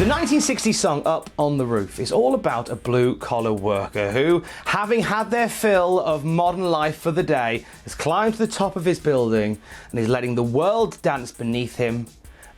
The 1960s song Up on the Roof is all about a blue-collar worker who, having had their fill of modern life for the day, has climbed to the top of his building and is letting the world dance beneath him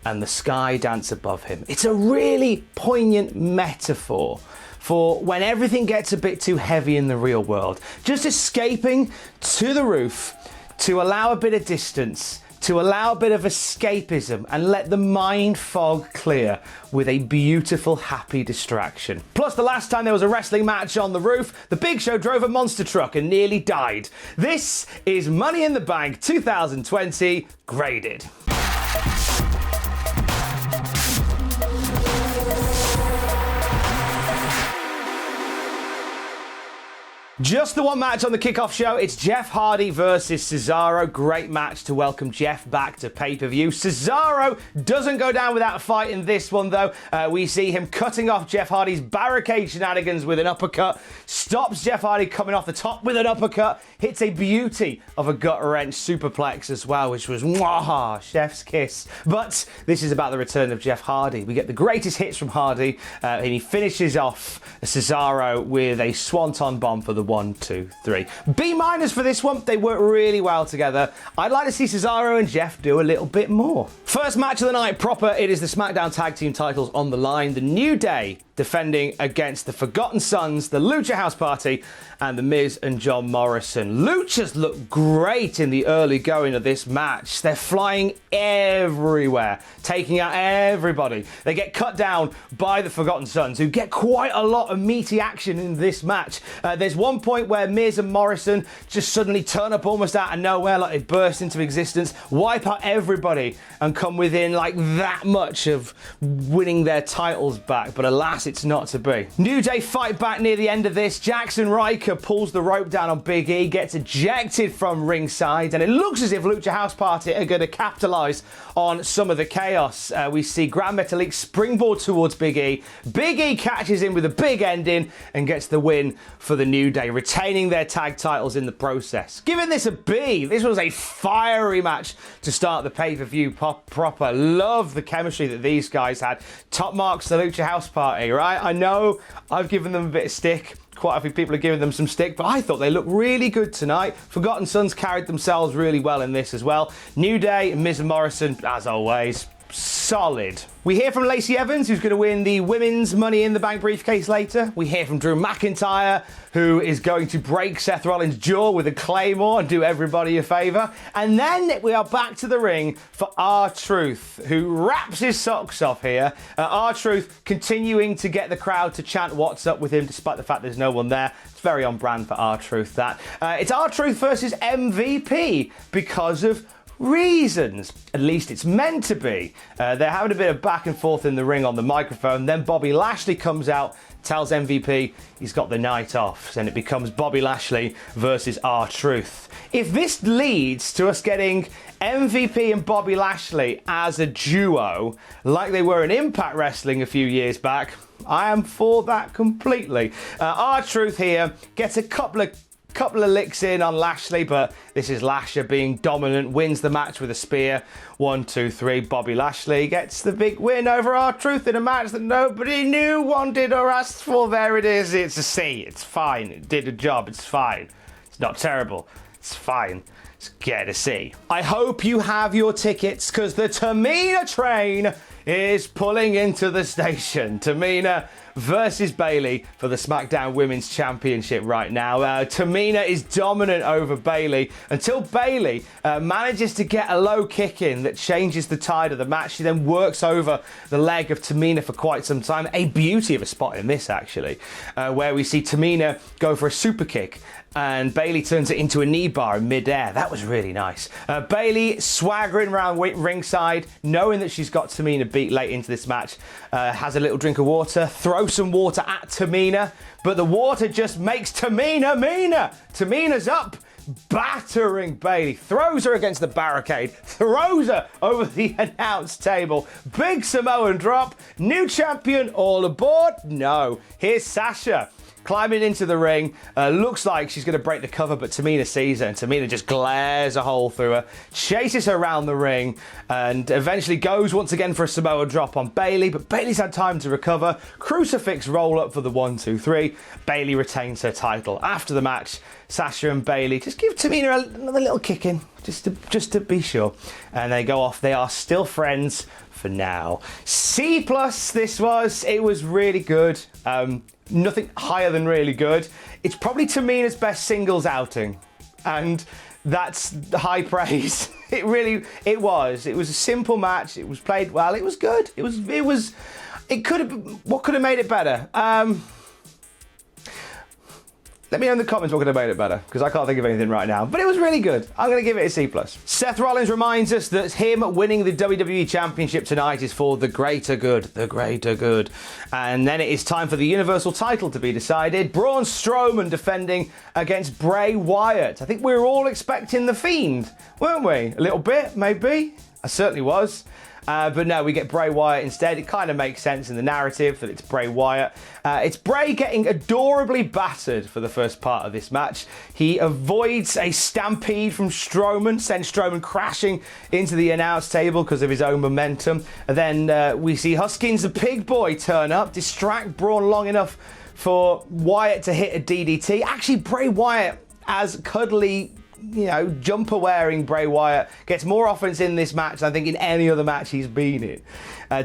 and the sky dance above him. It's a really poignant metaphor for when everything gets a bit too heavy in the real world. Just escaping to the roof to allow a bit of distance, to allow a bit of escapism and let the mind fog clear with a beautiful, happy distraction. Plus, the last time there was a wrestling match on the roof, the Big Show drove a monster truck and nearly died. This is Money in the Bank 2020 Graded. Just the one match on the Kickoff show. It's Jeff Hardy versus Cesaro. Great match to welcome Jeff back to pay-per-view. Cesaro doesn't go down without a fight in this one, though. We see him cutting off Jeff Hardy's barricade shenanigans with an uppercut. Stops Jeff Hardy coming off the top with an uppercut. Hits a beauty of a gut-wrench superplex as well, which was mwah, chef's kiss. But this is about the return of Jeff Hardy. We get the greatest hits from Hardy, and he finishes off Cesaro with a swanton bomb for the 1, 2, 3. B- for this one. They work really well together. I'd like to see Cesaro and Jeff do a little bit more. First match of the night proper. It is the SmackDown Tag Team titles on the line. The New Day defending against the Forgotten Sons, the Lucha House Party, and the Miz and John Morrison. Luchas look great in the early going of this match. They're flying everywhere, taking out everybody. They get cut down by the Forgotten Sons, who get quite a lot of meaty action in this match. There's one point where Miz and Morrison just suddenly turn up almost out of nowhere, like they burst into existence, wipe out everybody, and come within like that much of winning their titles back. But alas, it's not to be. New Day fight back near the end of this. Jackson Ryker pulls the rope down on Big E, gets ejected from ringside, and it looks as if Lucha House Party are going to capitalise on some of the chaos. We see Grand Metalik springboard towards Big E. Big E catches him with a big ending and gets the win for the New Day, retaining their tag titles in the process. Giving this a B. This was a fiery match to start the pay-per-view proper. Love the chemistry that these guys had. Top marks the Lucha House Party, right? I know I've given them a bit of stick. Quite a few people are giving them some stick, but I thought they looked really good tonight. Forgotten Sons carried themselves really well in this as well. New Day, Miz and Morrison, as always, solid. We hear from Lacey Evans, who's going to win the women's Money in the Bank briefcase later. We hear from Drew McinTyre, who is going to break Seth Rollins' jaw with a claymore and do everybody a favour. And then we are back to the ring for R-Truth, who wraps his socks off here. R-Truth continuing to get the crowd to chant "What's up" with him, despite the fact there's no one there. It's very on brand for R-Truth, that. It's R-Truth versus MVP because of reasons. At least it's meant to be. They're having a bit of back and forth in the ring on the microphone. Then Bobby Lashley comes out, tells MVP he's got the night off, and it becomes Bobby Lashley versus R-Truth. If this leads to us getting MVP and Bobby Lashley as a duo, like they were in Impact Wrestling a few years back, I am for that completely. R-Truth here gets a couple of licks in on Lashley, but this is Lasher being dominant, wins the match with a spear. 1, 2, 3. Bobby Lashley gets the big win over R-Truth in a match that nobody knew, wanted, or asked for. There it is. It's a C. It's fine. It did a job. It's fine. It's not terrible. It's fine. Let's get a C. I hope you have your tickets, because the Tamina train is pulling into the station. Tamina versus Bayley for the SmackDown Women's Championship right now. Tamina is dominant over Bayley until Bayley manages to get a low kick in that changes the tide of the match. She then works over the leg of Tamina for quite some time. A beauty of a spot in this, actually, where we see Tamina go for a super kick and Bayley turns it into a knee bar in midair. That was really nice. Bayley swaggering around ringside, knowing that she's got Tamina beat late into this match, has a little drink of water, throws some water at Tamina, but the water just makes Tamina meaner. Tamina's up, battering Bayley, throws her against the barricade, throws her over the announce table. Big Samoan drop. New champion all aboard? No. Here's Sasha climbing into the ring. Looks like she's going to break the cover, but Tamina sees her, and Tamina just glares a hole through her, chases her around the ring, and eventually goes once again for a Samoa drop on Bayley, but Bayley's had time to recover. Crucifix roll up for the 1-2-3. Bayley retains her title. After the match, Sasha and Bayley just give Tamina another little kick in, just to be sure. And they go off. They are still friends for now. C+ this was. It was really good. Nothing higher than really good. It's probably Tamina's best singles outing, and that's high praise. It was. It was a simple match. It was played well. It was good. It could have. What could have made it better? Let me know in the comments what could have made it better, because I can't think of anything right now. But it was really good. I'm going to give it a C+. Seth Rollins reminds us that him winning the WWE Championship tonight is for the greater good. The greater good. And then it is time for the Universal title to be decided. Braun Strowman defending against Bray Wyatt. I think we were all expecting The Fiend, weren't we? A little bit, maybe. I certainly was. But no, we get Bray Wyatt instead. It kind of makes sense in the narrative that it's Bray Wyatt. It's Bray getting adorably battered for the first part of this match. He avoids a stampede from Strowman, sends Strowman crashing into the announce table because of his own momentum. And then we see Huskins the Pig Boy turn up, distract Braun long enough for Wyatt to hit a DDT. Actually, Bray Wyatt, as cuddly, jumper wearing Bray Wyatt, gets more offense in this match than I think in any other match he's been in.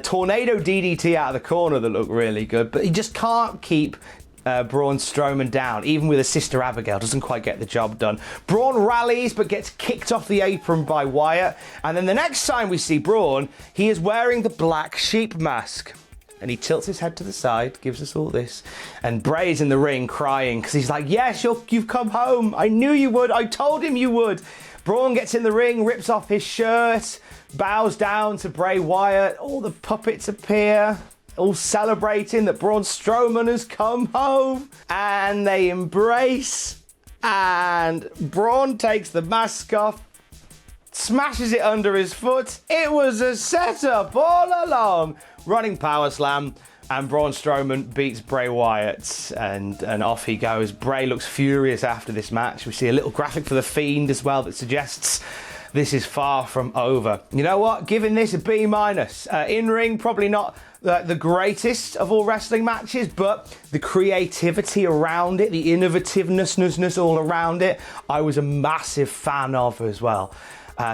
Tornado DDT out of the corner that looked really good, but he just can't keep Braun Strowman down. Even with his sister Abigail, doesn't quite get the job done. Braun rallies but gets kicked off the apron by Wyatt, and then the next time we see Braun, he is wearing the black sheep mask. And he tilts his head to the side, gives us all this. And Bray's in the ring crying because he's like, yes, you've come home. I knew you would. I told him you would. Braun gets in the ring, rips off his shirt, bows down to Bray Wyatt. All the puppets appear, all celebrating that Braun Strowman has come home. And they embrace. And Braun takes the mask off, smashes it under his foot. It was a setup all along. Running power slam, and Braun Strowman beats Bray Wyatt, and off he goes. Bray looks furious after this match. We see a little graphic for The Fiend as well that suggests this is far from over. You know what? Giving this a B-. In-ring, probably not the greatest of all wrestling matches, but the creativity around it, the innovativeness all around it, I was a massive fan of as well.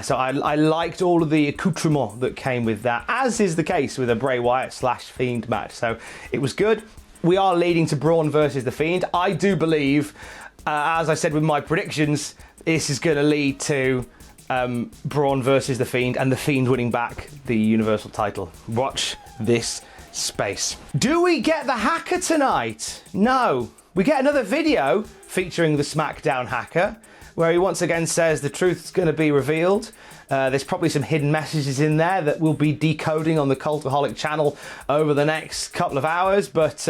So I liked all of the accoutrement that came with that, as is the case with a Bray Wyatt / Fiend match. So it was good. We are leading to Braun versus The Fiend. I do believe, as I said with my predictions, this is going to lead to Braun versus The Fiend and The Fiend winning back the Universal title. Watch this space. Do we get the hacker tonight? No. We get another video featuring the SmackDown hacker, where he once again says the truth's going to be revealed. There's probably some hidden messages in there that we'll be decoding on the Cultaholic channel over the next couple of hours, but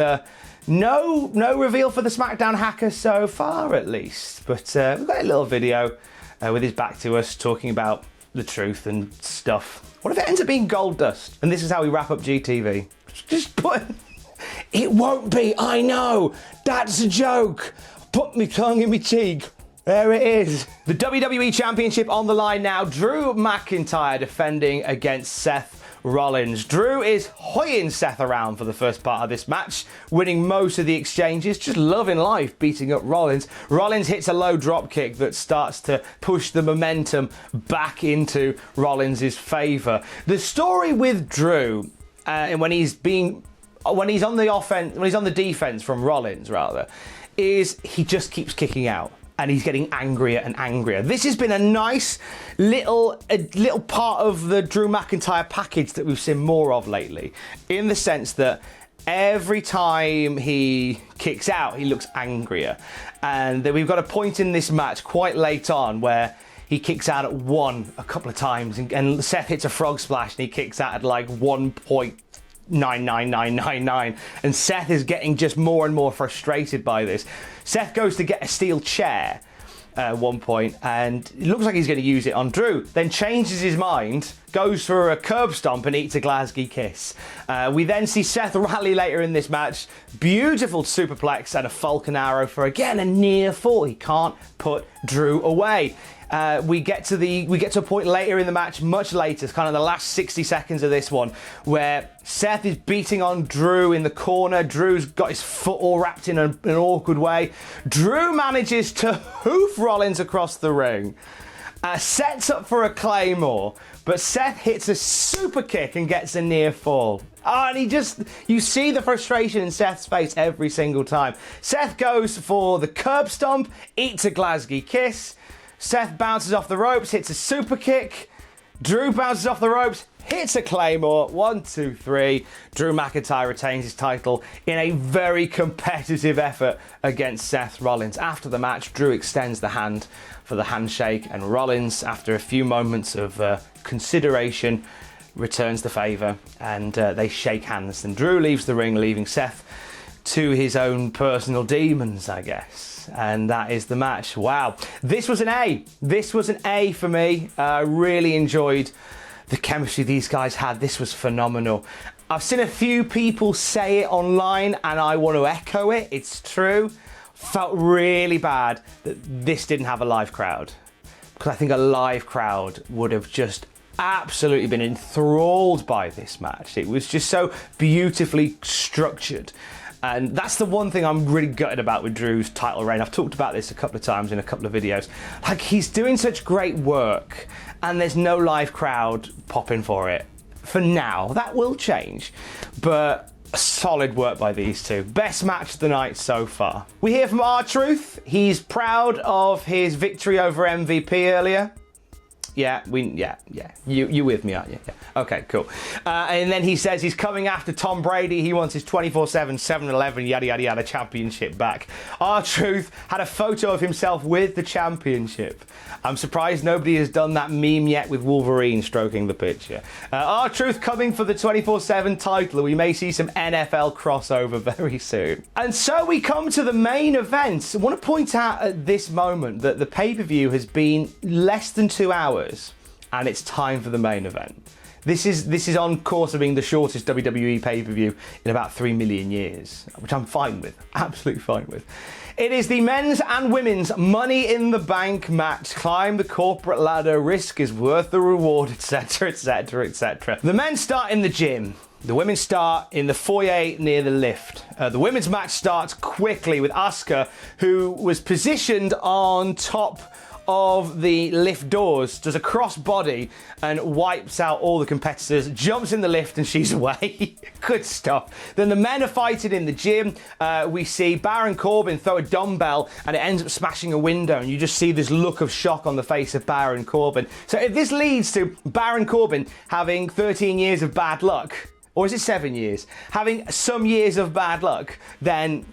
no reveal for the SmackDown hacker so far, at least. But we've got a little video with his back to us talking about the truth and stuff. What if it ends up being gold dust? And this is how we wrap up GTV. Just put... It won't be, I know. That's a joke. Put me tongue in me cheek. There it is. The WWE Championship on the line now. Drew McinTyre defending against Seth Rollins. Drew is hoying Seth around for the first part of this match, winning most of the exchanges, just loving life, beating up Rollins. Rollins hits a low drop kick that starts to push the momentum back into Rollins' favour. The story with Drew, when he's on the defense from Rollins rather, is he just keeps kicking out. And he's getting angrier and angrier. This has been a nice little part of the Drew McinTyre package that we've seen more of lately, in the sense that every time he kicks out, he looks angrier. And then we've got a point in this match quite late on where he kicks out at 1 a couple of times, and Seth hits a frog splash and he kicks out at like 1.99999, and Seth is getting just more and more frustrated by this. Seth goes to get a steel chair at one point, and it looks like he's going to use it on Drew, then changes his mind, goes for a curb stomp and eats a Glasgow kiss. We then see Seth rally later in this match. Beautiful superplex and a Falcon Arrow for, again, a near fall. He can't put Drew away. We get to a point later in the match, much later, it's kind of the last 60 seconds of this one, where Seth is beating on Drew in the corner. Drew's got his foot all wrapped in an awkward way. Drew manages to hoof Rollins across the ring. Sets up for a Claymore, but Seth hits a super kick and gets a near fall. Oh, and you see the frustration in Seth's face every single time. Seth goes for the curb stomp, eats a Glasgow kiss. Seth bounces off the ropes, hits a super kick. Drew bounces off the ropes, hits a Claymore. 1, 2, 3. Drew McIntyre retains his title in a very competitive effort against Seth Rollins. After the match, Drew extends the hand for the handshake, and Rollins, after a few moments of consideration, returns the favour, and they shake hands. And Drew leaves the ring, leaving Seth to his own personal demons, I guess. And that is the match. Wow. This was an A. This was an A for me. I really enjoyed the chemistry these guys had. This was phenomenal. I've seen a few people say it online, and I want to echo it. It's true. Felt really bad that this didn't have a live crowd, because I think a live crowd would have just absolutely been enthralled by this match. It was just so beautifully structured. And that's the one thing I'm really gutted about with Drew's title reign. I've talked about this a couple of times in a couple of videos. Like, he's doing such great work, and there's no live crowd popping for it. For now, that will change. But solid work by these two. Best match of the night so far. We hear from R-Truth. He's proud of his victory over MVP earlier. Yeah. You with me, aren't you? Yeah. Okay, cool. And then he says he's coming after Tom Brady. He wants his 24/7, 7-Eleven, yada, yada, yada championship back. R-Truth had a photo of himself with the championship. I'm surprised nobody has done that meme yet with Wolverine stroking the picture. R-Truth coming for the 24/7 title. We may see some NFL crossover very soon. And so we come to the main event. I want to point out at this moment that the pay-per-view has been less than 2 hours, and it's time for the main event. This is on course of being the shortest WWE pay-per-view in about 3 million years, which I'm fine with, absolutely fine with. It is the men's and women's Money in the Bank match. Climb the corporate ladder, risk is worth the reward, etc, etc, etc. The men start in the gym. The women start in the foyer near the lift. The women's match starts quickly with Asuka, who was positioned on top of the lift doors, does a crossbody and wipes out all the competitors, jumps in the lift, and she's away. Good stuff. Then the men are fighting in the gym. We see Baron Corbin throw a dumbbell and it ends up smashing a window, and you just see this look of shock on the face of Baron Corbin. So if this leads to Baron Corbin having 13 years of bad luck, or is it 7 years, having some years of bad luck, then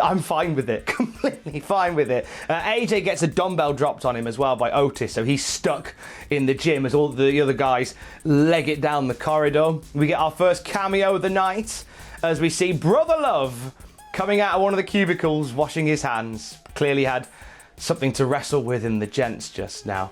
I'm fine with it, completely fine with it. AJ gets a dumbbell dropped on him as well by Otis, so he's stuck in the gym as all the other guys leg it down the corridor. We get our first cameo of the night as we see Brother Love coming out of one of the cubicles, washing his hands. Clearly had something to wrestle with in the gents just now.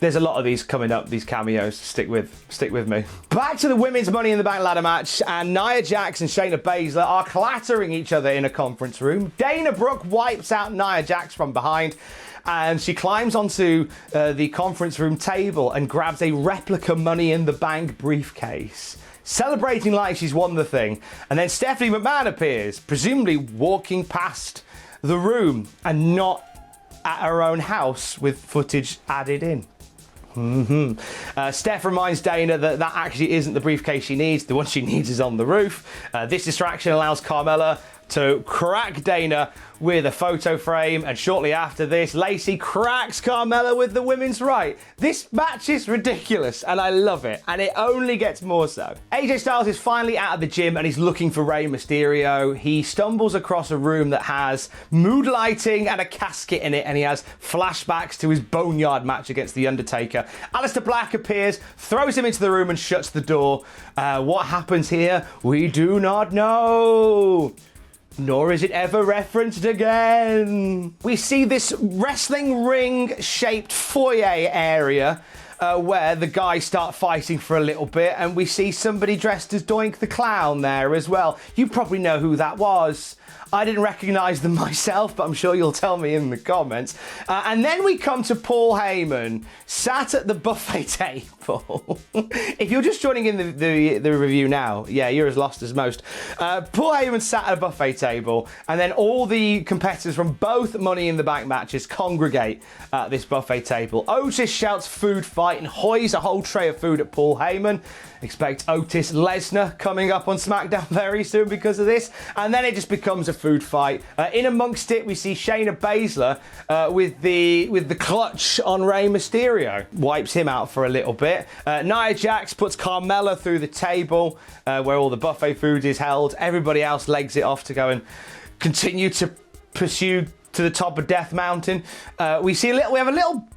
There's a lot of these coming up, these cameos. Stick with me. Back to the women's Money in the Bank ladder match, and Nia Jax and Shayna Baszler are clattering each other in a conference room. Dana Brooke wipes out Nia Jax from behind, and she climbs onto the conference room table and grabs a replica Money in the Bank briefcase, celebrating like she's won the thing. And then Stephanie McMahon appears, presumably walking past the room and not at her own house with footage added in. Steph reminds Dana that actually isn't the briefcase she needs. The one she needs is on the roof. This distraction allows Carmella to crack Dana with a photo frame, and shortly after this, Lacey cracks Carmella with the women's right. This match is ridiculous, and I love it, and it only gets more so. AJ Styles is finally out of the gym, and he's looking for Rey Mysterio. He stumbles across a room that has mood lighting and a casket in it, and he has flashbacks to his Boneyard match against The Undertaker. Aleister Black appears, throws him into the room, and shuts the door. What happens here? We do not know. Nor is it ever referenced again. We see this wrestling ring-shaped foyer area where the guys start fighting for a little bit, and we see somebody dressed as Doink the Clown there as well. You probably know who that was. I didn't recognise them myself, but I'm sure you'll tell me in the comments. And then we come to Paul Heyman, sat at the buffet table. If you're just joining in the review now, yeah, you're as lost as most. Paul Heyman sat at a buffet table, and then all the competitors from both Money in the Bank matches congregate at this buffet table. Otis shouts food fight and hoys a whole tray of food at Paul Heyman. Expect Otis Lesnar coming up on SmackDown very soon because of this. And then it just becomes a food fight. In amongst it, we see Shayna Baszler with the clutch on Rey Mysterio. Wipes him out for a little bit. Nia Jax puts Carmella through the table where all the buffet food is held. Everybody else legs it off to go and continue to pursue to the top of Death Mountain. We have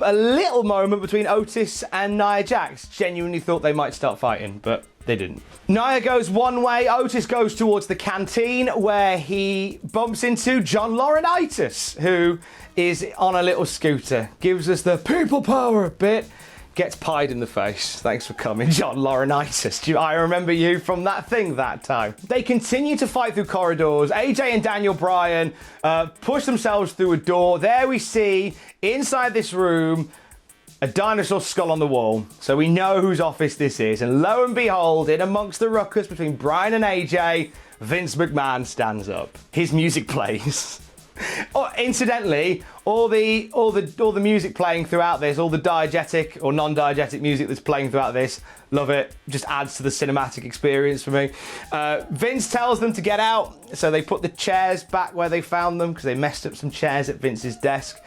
a little moment between Otis and Nia Jax. Genuinely thought they might start fighting, but they didn't. Nia goes one way, Otis goes towards the canteen where he bumps into John Laurinaitis, who is on a little scooter. Gives us the people power bit. Gets pied in the face. Thanks for coming, John Laurinaitis. I remember you from that thing that time. They continue to fight through corridors. AJ and Daniel Bryan push themselves through a door. There we see, inside this room, a dinosaur skull on the wall. So we know whose office this is. And lo and behold, in amongst the ruckus between Bryan and AJ, Vince McMahon stands up. His music plays. Oh, incidentally, all the music playing throughout this, all the diegetic or non-diegetic music that's playing throughout this, love it. Just adds to the cinematic experience for me. Vince tells them to get out, so they put the chairs back where they found them because they messed up some chairs at Vince's desk,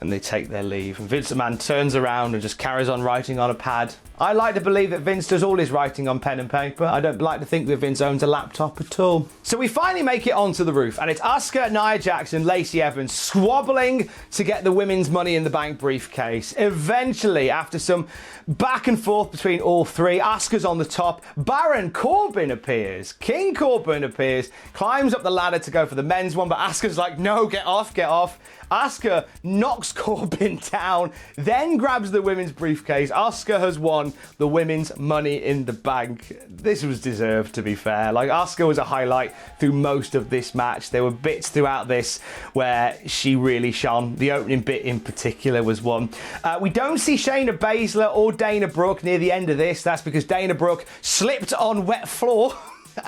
and they take their leave. And Vince McMahon turns around and just carries on writing on a pad. I like to believe that Vince does all his writing on pen and paper. I don't like to think that Vince owns a laptop at all. So we finally make it onto the roof, and it's Asuka, Nia Jax, and Lacey Evans squabbling to get the women's Money in the Bank briefcase. Eventually, after some back and forth between all three, Asuka's on the top. Baron Corbin appears. King Corbin appears, climbs up the ladder to go for the men's one, but Asuka's like, no, get off, get off. Asuka knocks Corbin down, then grabs the women's briefcase. Asuka has won the women's Money in the Bank. This was deserved, to be fair. Like, Asuka was a highlight through most of this match. There were bits throughout this where she really shone. The opening bit in particular was one. We don't see Shayna Baszler or Dana Brooke near the end of this. That's because Dana Brooke slipped on wet floor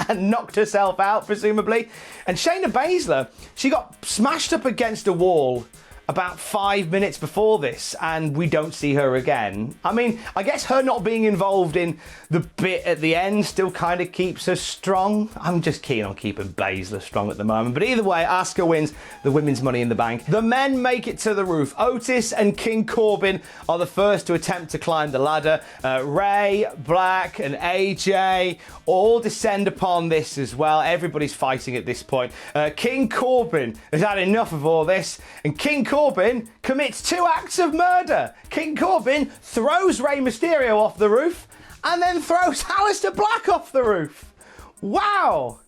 and knocked herself out, presumably. And Shayna Baszler, she got smashed up against a wall about 5 minutes before this, and we don't see her again. I mean, I guess her not being involved in the bit at the end still kind of keeps her strong. I'm just keen on keeping Baszler strong at the moment. But either way, Asuka wins the women's Money in the Bank. The men make it to the roof. Otis and King Corbin are the first to attempt to climb the ladder. Ray, Black, and AJ all descend upon this as well. Everybody's fighting at this point. King Corbin has had enough of all this, and King Corbin commits 2 acts of murder. King Corbin throws Rey Mysterio off the roof and then throws Aleister Black off the roof. Wow.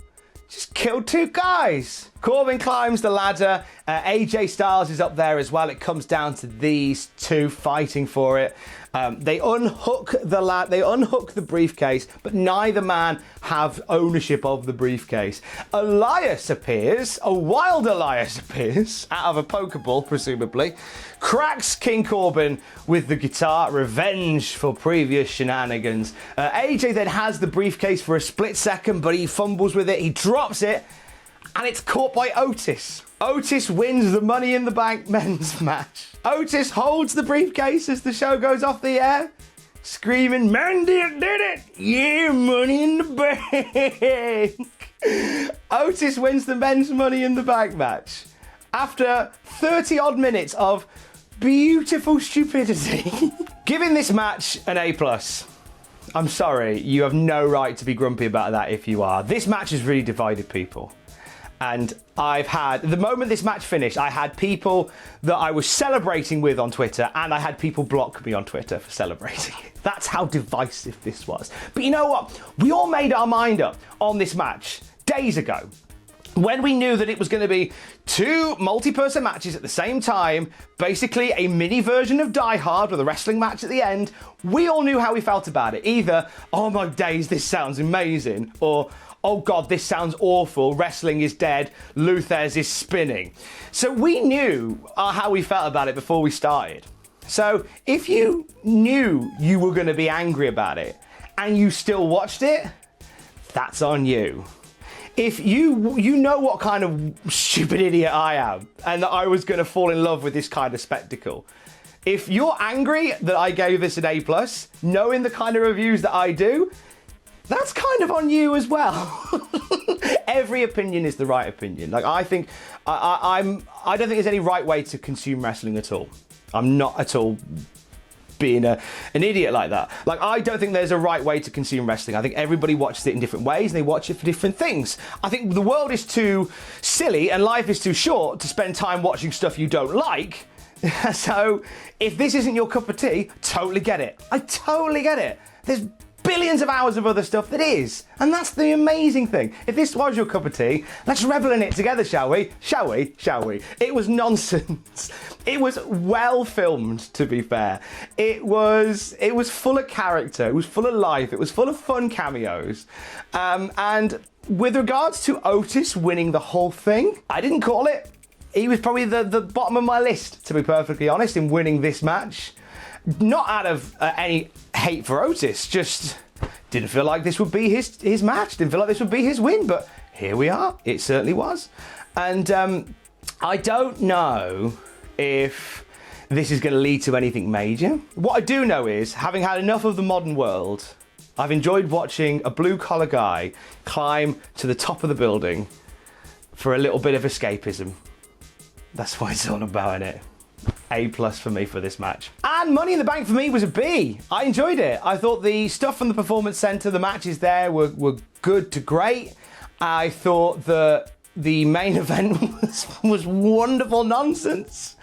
Just killed 2 guys. Corbin climbs the ladder. AJ Styles is up there as well. It comes down to these 2 fighting for it. They unhook the briefcase, but neither man have ownership of the briefcase. Elias appears, a wild Elias appears, out of a Pokeball, presumably, cracks King Corbin with the guitar, revenge for previous shenanigans. AJ then has the briefcase for a split second, but he fumbles with it, he drops it, and it's caught by Otis. Otis wins the Money in the Bank men's match. Otis holds the briefcase as the show goes off the air, screaming, "Mandy did it! Yeah, Money in the Bank!" Otis wins the men's Money in the Bank match. After 30 odd minutes of beautiful stupidity. Giving this match an A+. I'm sorry, you have no right to be grumpy about that if you are. This match has really divided people. And the moment this match finished, I had people that I was celebrating with on Twitter, and I had people block me on Twitter for celebrating it. That's how divisive this was. But you know what? We all made our mind up on this match days ago. When we knew that it was going to be 2 multi-person matches at the same time, basically a mini version of Die Hard with a wrestling match at the end, we all knew how we felt about it. Either, oh my days, this sounds amazing, or, oh God, this sounds awful, wrestling is dead, Luthez is spinning. So we knew how we felt about it before we started. So if you knew you were going to be angry about it and you still watched it, that's on you. If you know what kind of stupid idiot I am and that I was going to fall in love with this kind of spectacle. If you're angry that I gave this an A+, knowing the kind of reviews that I do, that's kind of on you as well. Every opinion is the right opinion. Like, I think, I don't think there's any right way to consume wrestling at all. I'm not at all being an idiot like that. Like, I don't think there's a right way to consume wrestling. I think everybody watches it in different ways and they watch it for different things. I think the world is too silly and life is too short to spend time watching stuff you don't like. So if this isn't your cup of tea, totally get it. I totally get it. There's billions of hours of other stuff that is. And that's the amazing thing. If this was your cup of tea, let's revel in it together, shall we? Shall we? Shall we? It was nonsense. It was well filmed, to be fair. It was full of character. It was full of life. It was full of fun cameos. And with regards to Otis winning the whole thing, I didn't call it. He was probably the bottom of my list, to be perfectly honest, in winning this match. Not out of any hate for Otis, just didn't feel like this would be his match, didn't feel like this would be his win, but here we are, it certainly was. And I don't know if this is going to lead to anything major. What I do know is, having had enough of the modern world, I've enjoyed watching a blue-collar guy climb to the top of the building for a little bit of escapism. That's what it's all about, innit? A+ for me for this match. And Money in the Bank for me was a B. I enjoyed it. I thought the stuff from the Performance Center, the matches there were good to great. I thought that the main event was wonderful nonsense.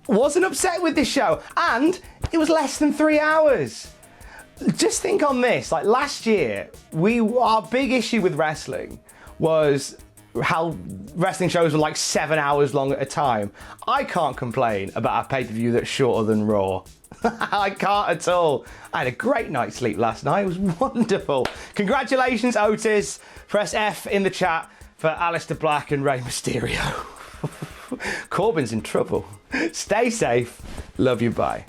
Wasn't upset with this show. And it was less than 3 hours. Just think on this. Like, last year, our big issue with wrestling was how wrestling shows were like 7 hours long at a time. I can't complain about a pay-per-view that's shorter than Raw. I can't at all. I had a great night's sleep last night. It was wonderful. Congratulations, Otis. Press F in the chat for Aleister Black and Rey Mysterio. Corbin's in trouble. Stay safe. Love you. Bye.